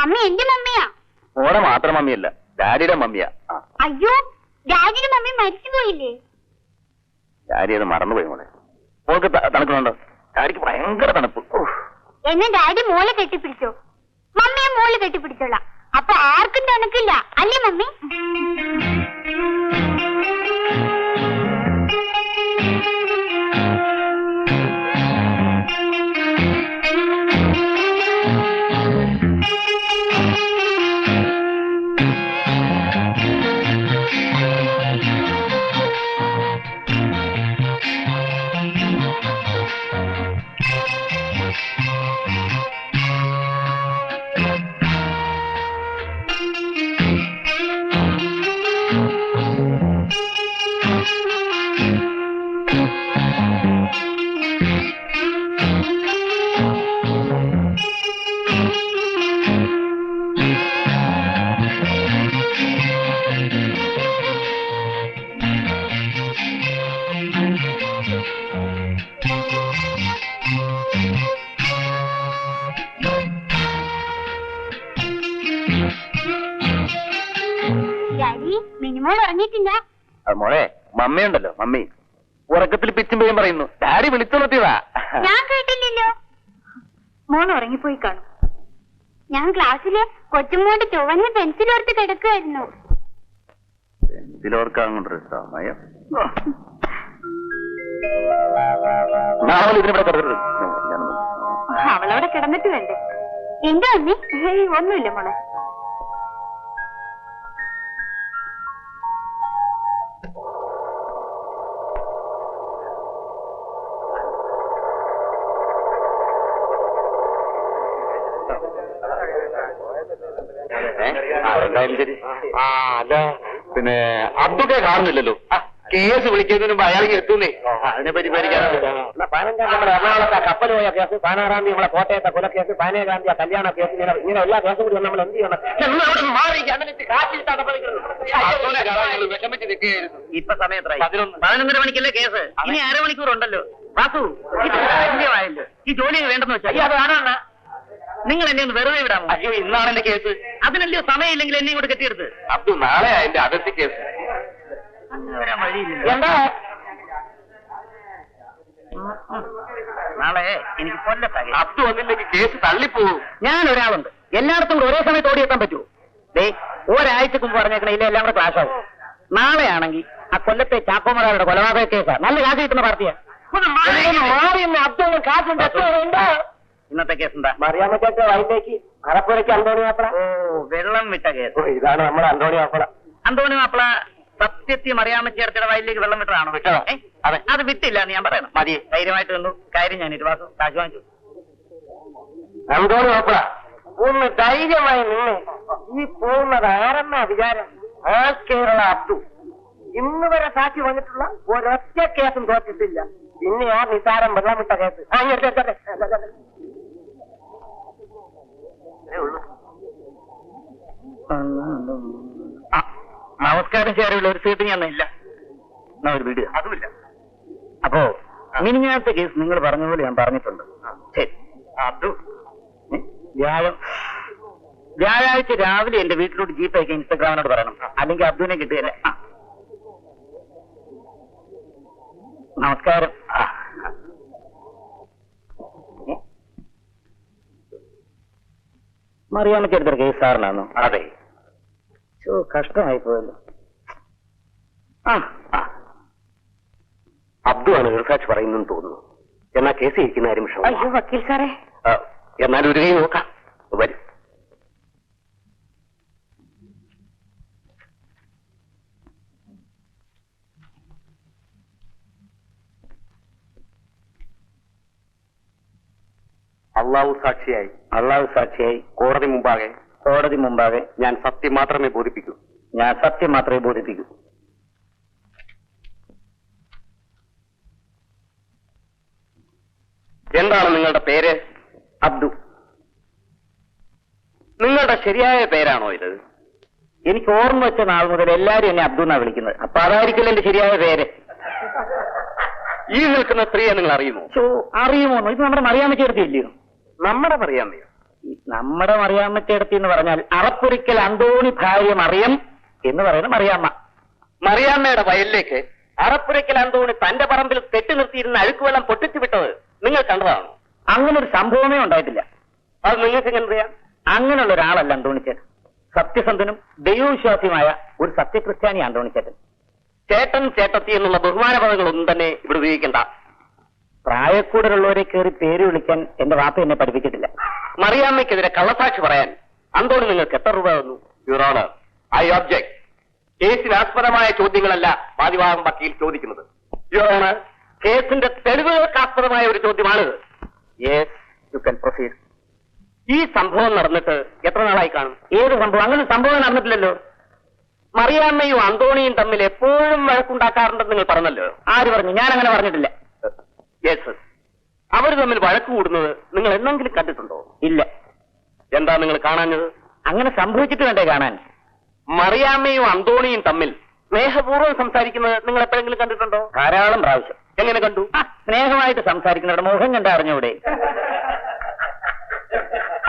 Mummy എന്റെ മമ്മിയാ. മോടെ മാത്രം മമ്മിയല്ല, ഡാഡിയുടെ മമ്മിയാ. അയ്യോ, ഡാഡിയുടെ മമ്മി മരിച്ചുപോയില്ലേ? ഡാഡി അത് മറന്നുപോയി മോളെ. മോൾക്ക് തണുക്കുന്നുണ്ടോ? ഡാഡിക്ക് ഭയങ്കര തണുപ്പ്. എന്നെ ഡാഡി മോളെ കെട്ടിപ്പിടിച്ചോ? മമ്മിയെ മോള് കെട്ടിപ്പിടിച്ചോളാം. അപ്പൊ ആർക്കും തണുക്കില്ല അല്ലേ മമ്മി? മോളെ മമ്മിയുണ്ടല്ലോ, മമ്മി ഉറക്കത്തിൽ പിച്ചും പേരും പറയുന്നു. ഡാഡി വിളിച്ചുണർത്തിയതാ. ഞാൻ കേട്ടില്ലല്ലോ. മോൻ ഉറങ്ങിപ്പോയി കാണും. ഞാൻ ക്ലാസ്സില് കൊച്ചുമോണ്ട് ചുവന്ന പെൻസിലോർത്ത് കിടക്കുമായിരുന്നു. പെൻസിലോർക്കാൻ കൊണ്ടൊരു സമയം. അവളവിടെ കിടന്നിട്ട് വേണ്ടേ? എന്താ അമ്മി? ഒന്നുമില്ല മോളെ. അല്ല പിന്നെ അബ്ദുക്കെ കാണുന്നില്ലല്ലോ. കേസ് വിളിക്കുന്നതിന് മുമ്പ് അയാൾക്ക് എത്തുന്നേ. അതിനെ പരിപാലിക്കാനാണ്. 15 നമ്മുടെ എറണാകുളത്തെ കപ്പൽ പോയ കേസ്, 16 നമ്മളെ കോട്ടയത്തെ കൊലക്കേസ്, 15 കല്യാണ കേസ്, ഇങ്ങനെ എല്ലാ കേസും കൂടി നമ്മൾ എന്ത് ചെയ്യണം? ഇപ്പൊ സമയം 11:30 മണിക്കല്ലേ കേസ്? ഇനി അരമണിക്കൂറുണ്ടല്ലോ. വാസു, കാര്യമായല്ലോ. ഈ ജോലി വേണ്ടെന്ന് വെച്ചാൽ അതാണ്. നിങ്ങൾ എന്നെ ഒന്ന് വെറുതെ വിടാമോ? അയ്യോ, ഇന്നാണ് എന്റെ കേസ്. അതിനല്ലയോ സമയമില്ലെങ്കിൽ എന്നെ കൂടെ കെട്ടിയെടുത്ത്. അബ്ദു, നാളെ എന്റെ അതിർത്തി കേസ്. എന്താ നാളെ എനിക്ക് കൊല്ലത്താകെ. അബ്ദു വന്നില്ലെങ്കിൽ കേസ് തള്ളിപ്പോവും. ഞാൻ ഒരാളുണ്ട്, എല്ലായിടത്തും കൂടെ ഒരേ സമയത്ത് ഓടിയെത്താൻ പറ്റുമോ? ഒരാഴ്ചക്ക് മുമ്പ് പറഞ്ഞേക്കണ ഇല്ല, എല്ലാം കൂടെ ക്ലാഷ് ആവും. നാളെ ആണെങ്കിൽ ആ കൊല്ലത്തെ ചാക്കോമറാരുടെ കൊലപാതക കേസാ. നല്ല കാശ് കിട്ടുന്ന പാർട്ടിയാ. അബ്ദു കാശുണ്ട്. ഇന്നത്തെ കേസ് എന്താ? മറിയാമ്മച്ചേക്ക് വൈകിട്ടേക്ക് അറപ്പുരയ്ക്ക് അന്തോണി മാപ്പിള. വെള്ളം വിട്ട കേസ്. ഇതാണ് നമ്മുടെ അന്തോണി മാപ്പിള. അന്തോണി മാപ്പിള സത്യത്തിൽ മറിയാമ്മച്ചേർത്തിയുടെ വയലിലേക്ക് വെള്ളം വിട്ടതാണോ? വിട്ടതോ? അതെ, അത് വിട്ടില്ല എന്ന് ഞാൻ പറയണം. മതി, ധൈര്യമായിട്ട് വന്നു. കാര്യം ഞാൻ ഇരുവാസം കാശ് വാങ്ങിച്ചു. അന്തോണി മാപ്പിള ഒന്ന് ധൈര്യമായി നിന്ന്. ഈ പോകുന്നത് ആരെന്നാ വിചാരം? ആ കേരള അബ്ദു ഇന്ന് വരെ സാക്ഷി വന്നിട്ടുള്ള ഒരൊറ്റ കേസും തോറ്റിട്ടില്ല. പിന്നെ ആ നിസാരം വെള്ളം വിട്ട കേസ്. നമസ്കാരം ചേരുള്ള ഒരു സീറ്റ് ഞാൻ ഇല്ല. ഒരു വീട് അതുമില്ല. അപ്പോ മിനിഞ്ഞാത്ത കേസ് നിങ്ങൾ പറഞ്ഞ പോലെ ഞാൻ പറഞ്ഞിട്ടുണ്ട്. ശരി. അബ്ദു, വ്യാഴാഴ്ച രാവിലെ എന്റെ വീട്ടിലോട്ട് ജീപ്പ് അയക്കാൻ ഇൻസ്റ്റഗ്രാമിനോട് പറയണം. അല്ലെങ്കിൽ അബ്ദുവിനെ കിട്ടുകയല്ല. നമസ്കാരം. മറിയാമ്മയ്ക്ക് എടുത്ത കേസ് സാറിനാണോ? അതെ. കഷ്ടമായി പോയല്ലോ. അബ്ദു ആണ് റിസർച്ച് പറയുന്നെന്ന് തോന്നുന്നു. എന്നാ കേസ് ഇരിക്കുന്ന കാര്യം വിഷമം. അയ്യോ വക്കീൽ സാറേ. എന്നാൽ ഒരു കൈ നോക്കാം. വരും. അള്ളാഹു സാക്ഷിയായി കോടതി മുമ്പാകെ ഞാൻ സത്യം മാത്രമേ ബോധിപ്പിക്കൂ. എന്താണ് നിങ്ങളുടെ പേര്? അബ്ദു. നിങ്ങളുടെ ശരിയായ പേരാണോ ഇത്? എനിക്ക് ഓർമ്മ വെച്ച നാൾ മുതൽ എല്ലാരും എന്നെ അബ്ദു എന്നാ വിളിക്കുന്നത്. അപ്പൊ അതായിരിക്കില്ല എന്റെ ശരിയായ പേര്. ഈ നിൽക്കുന്ന സ്ത്രീയെ നിങ്ങൾ അറിയുമോ? അറിയുമോന്നോ? ഇത് നമ്മുടെ മറിയാമ്മ ചേർത്തില്ലയോ? നമ്മുടെ മറിയാമ്മയോ? നമ്മുടെ മറിയാമ്മച്ചേടത്തി എന്ന് പറഞ്ഞാൽ അറപ്പൊരിക്കൽ അന്തോണി ഭാര്യ മറിയം എന്ന് പറയുന്ന മറിയാമ്മ. മറിയാമ്മയുടെ വയലിലേക്ക് അറപ്പുരയ്ക്കൽ അന്തോണി തന്റെ പറമ്പിൽ കെട്ടി നിർത്തിയിരുന്ന അഴുക്കുവെള്ളം പൊട്ടിച്ചു വിട്ടത് നിങ്ങൾ കണ്ടതാണ്. അങ്ങനെ ഒരു സംഭവമേ ഉണ്ടായിട്ടില്ല. അത് നിങ്ങൾക്ക് എങ്ങനെ അറിയാം? അങ്ങനെയുള്ള ഒരാളല്ല അന്തോണിച്ചേട്ടൻ. സത്യസന്ധനും ദൈവവിശ്വാസിയുമായ ഒരു സത്യക്രിസ്ത്യാനി അന്തോണിച്ചേട്ടൻ. ചേട്ടൻ ചേട്ടത്തി എന്നുള്ള ബഹുമാന പദങ്ങളൊന്നും തന്നെ ഇവിടെ ഉപയോഗിക്കണ്ട. പ്രായക്കൂടലുള്ളവരെ കയറി പേര് വിളിക്കാൻ എന്റെ വാപ്പ എന്നെ പഠിപ്പിച്ചിട്ടില്ല. മറിയാമ്മയ്ക്കെതിരെ കള്ളസാക്ഷി പറയാൻ അന്തോണി നിങ്ങൾക്ക് എത്ര രൂപ തന്നു? Your honour, I object. കേസിനാസ്പദമായ ചോദ്യങ്ങളല്ല വാദിവാദം വക്കീൽ ചോദിക്കുന്നത്. യുവർ ഓണർ, കേസിന്റെ തെളിവുകൾക്കാസ്പദമായ ഒരു ചോദ്യമാണിത്. Yes, you can proceed. ഈ സംഭവം നടന്നിട്ട് എത്ര നാളായി കാണും? ഏത് സംഭവം? അങ്ങനെ സംഭവം നടന്നിട്ടില്ലല്ലോ. മറിയാമ്മയും അന്തോണിയും തമ്മിൽ എപ്പോഴും വഴക്കുണ്ടാക്കാറുണ്ടെന്ന് നിങ്ങൾ പറഞ്ഞല്ലോ. ആര് പറഞ്ഞു? ഞാൻ അങ്ങനെ പറഞ്ഞിട്ടില്ല. യെസ്, അവർ തമ്മിൽ വഴക്ക് കൂടുന്നത് നിങ്ങൾ എന്നെങ്കിലും കണ്ടിട്ടുണ്ടോ? ഇല്ല. എന്താ നിങ്ങൾ കാണാഞ്ഞത്? അങ്ങനെ സംഭവിച്ചിട്ട് വേണ്ടേ കാണാൻ? മറിയാമ്മയും അന്തോണിയും തമ്മിൽ സ്നേഹപൂർവ്വം സംസാരിക്കുന്നത് നിങ്ങൾ എപ്പോഴെങ്കിലും കണ്ടിട്ടുണ്ടോ? ധാരാളം പ്രാവശ്യം. എങ്ങനെ കണ്ടു? സ്നേഹമായിട്ട് സംസാരിക്കുന്നവരുടെ മുഖം കണ്ട അറിഞ്ഞൂടെ?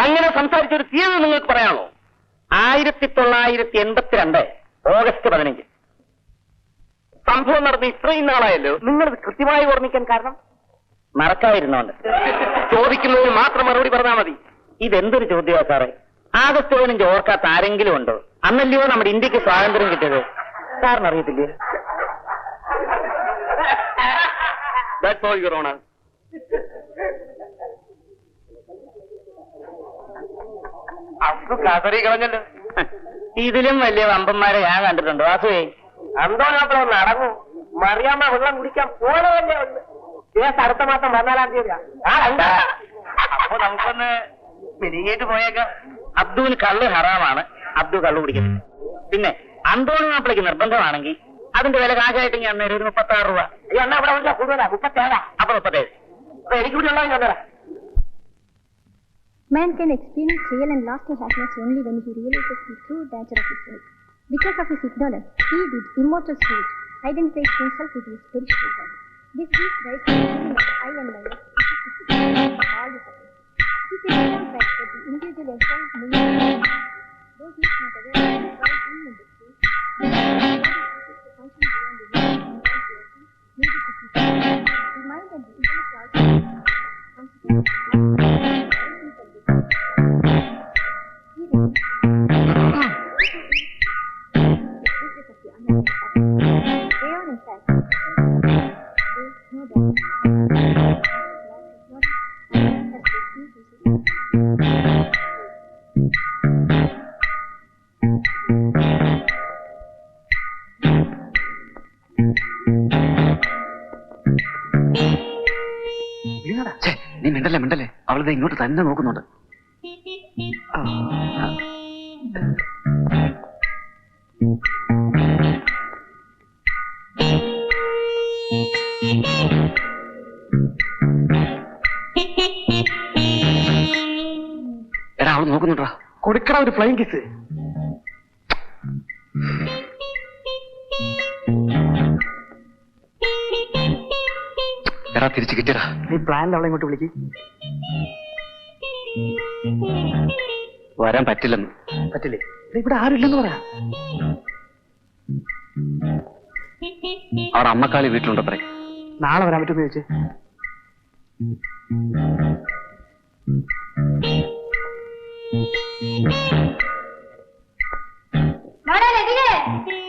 അങ്ങനെ സംസാരിച്ചൊരു തീയതി നിങ്ങൾക്ക് പറയാമോ? 1982 ഓഗസ്റ്റ് 15. സംഭവം നടന്ന് ഇത്രയും നാളായല്ലോ. നിങ്ങളത് കൃത്യമായി ഓർമ്മിക്കാൻ കാരണം? മറക്കാതിരുന്നോണ്ട്. ചോദിക്കുന്നതിന് മാത്രം മറുപടി പറഞ്ഞാൽ മതി. ഇതെന്തൊരു ചോദ്യമാ സാറേ? ആഗസ്റ്റ് 15 ഓർക്കാത്ത ആരെങ്കിലും ഉണ്ടോ? അന്നല്ലയോ നമ്മുടെ ഇന്ത്യക്ക് സ്വാതന്ത്ര്യം കിട്ടിയത്. സാറിന് അറിയത്തില്ലേ? That's all, Your Honor. കളഞ്ഞല്ലോ. ഇതിലും വലിയ വമ്പന്മാരെ ഞാൻ കണ്ടിട്ടുണ്ടോ വാസുവേ? അന്തോനാത്ര ഒന്ന് അടങ്ങൂ. മറിയാമ്മ വെള്ളം കുടിക്കാൻ പോലെ തന്നെ ഉണ്ട്. കേസ് അടുത്ത മാസം 14-ാം തീയതി. അപ്പൊ നമുക്കൊന്ന് മിനിങ്ങേറ്റ് പോയേക്കാം. അബ്ദുവിന് കള്ള് ഹറാമാണ്. അബ്ദു കള്ളു കുടിക്കുന്നത്. പിന്നെ അന്തോണി മാപ്പിളയ്ക്ക് നിർബന്ധമാണെങ്കിൽ അതിന്റെ വില കാശായിട്ട് ഞാൻ നേരെ ഒരു 36 രൂപ. ഈ എണ്ണ അവിടെ വിളിച്ചാൽ കൂടുതലാ. 37. അപ്പൊ 37. അപ്പൊ എനിക്ക് കൂടി ഉള്ളത് ഞാൻ. Man can experience real and lasting happiness only when he realizes the true danger of his life. Because of his ignorance, he did immortal spirit, identifies himself with his spiritual God. This gives rise to the feeling of I and mine, which is the secret of all the suffering. It is a strong fact that the individual enjoys many things. Though he is not aware of his right being in this state, he is to function beyond the limits of consciousness needed to keep the mind and the intellect also consequently. നീ മിണ്ടല്ലേ, അവളിത് ഇങ്ങോട്ട് തന്നെ നോക്കുന്നുണ്ട്. എടാ, അവള് നോക്കുന്നുണ്ടാ. കൊടുക്കട ഒരു flying kiss. എടാ, തിരിച്ചു കിട്ടിയടാ. നീ പ്ലാനിൽ അവളെ ഇങ്ങോട്ട് വിളിക്ക്. വരാൻ പറ്റില്ലെന്ന്. പറ്റില്ലേ? ഇവിടെ ആരുമില്ലെന്ന് പറയാ. അവിടെ അമ്മക്കാളി വീട്ടിലുണ്ടത്രേ. നാളെ വരാൻ പറ്റുമെന്ന് ചോദിച്ചേ.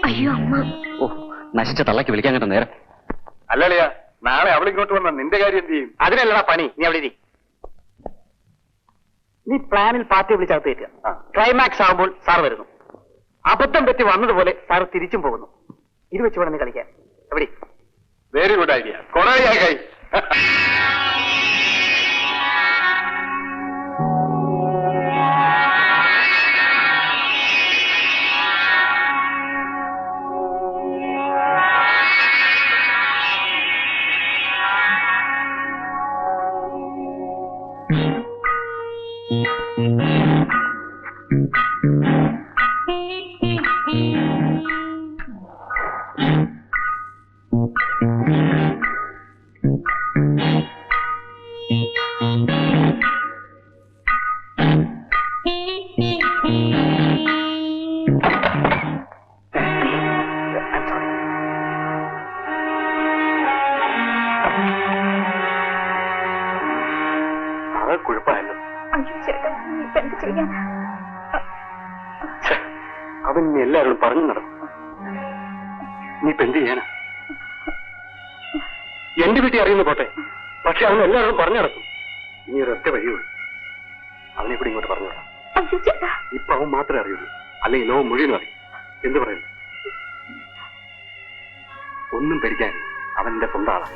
അയ്യോ അമ്മ. ഓ, നശിച്ച തള്ളക്ക് വിളിക്കാൻ കേട്ട നേരം. അല്ലല്ലയാ, നാളെ അവളിങ്ങോട്ട് വന്ന നിന്റെ കാര്യം എന്ത് ചെയ്യും? അതിനല്ലടാ പണി. നീ അവിടെ ഇരി. നീ പ്ലാനിൽ പാർട്ടി വിളിച്ചകത്ത് കയറ്റുക. ക്ലൈമാക്സ് ആകുമ്പോൾ സാർ വരുന്നു. അബദ്ധം പറ്റി വന്നതുപോലെ സാർ തിരിച്ചും പോകുന്നു. ഇത് വെച്ച് വേണം നീ കളിക്കാൻ. എവിടെ? Very good idea. കൊറേ കൈ. ആകെ കുഴപ്പമായല്ലോ. അയ്യോ ചേട്ടാ, ഇപ്പൊ എന്ത് ചെയ്യാൻ? അവൻ ഇനി എല്ലാവരോടും പറഞ്ഞു നടക്കും. നീ ഇപ്പൊ എന്ത് ചെയ്യാനാ? എന്റെ വീട്ടിൽ അറിയുന്ന പോട്ടെ, പക്ഷെ അവൻ എല്ലാവരോടും പറഞ്ഞു നടക്കും. ഇനി ഒരൊറ്റ വഴിയുള്ളൂ, അവനെ കൂടി ഇങ്ങോട്ട് പറഞ്ഞു വിടാം. അയ്യോ ചേട്ടാ, ഇപ്പൊ അവൻ മാത്രമേ അറിയുള്ളൂ, അല്ലെങ്കിൽ ലോകം മുഴുവനും അറിയും. എന്ത് പറയുന്നു? ഒന്നും പേടിക്കാൻ അവന്റെ സ്വന്തം ആളാണ്.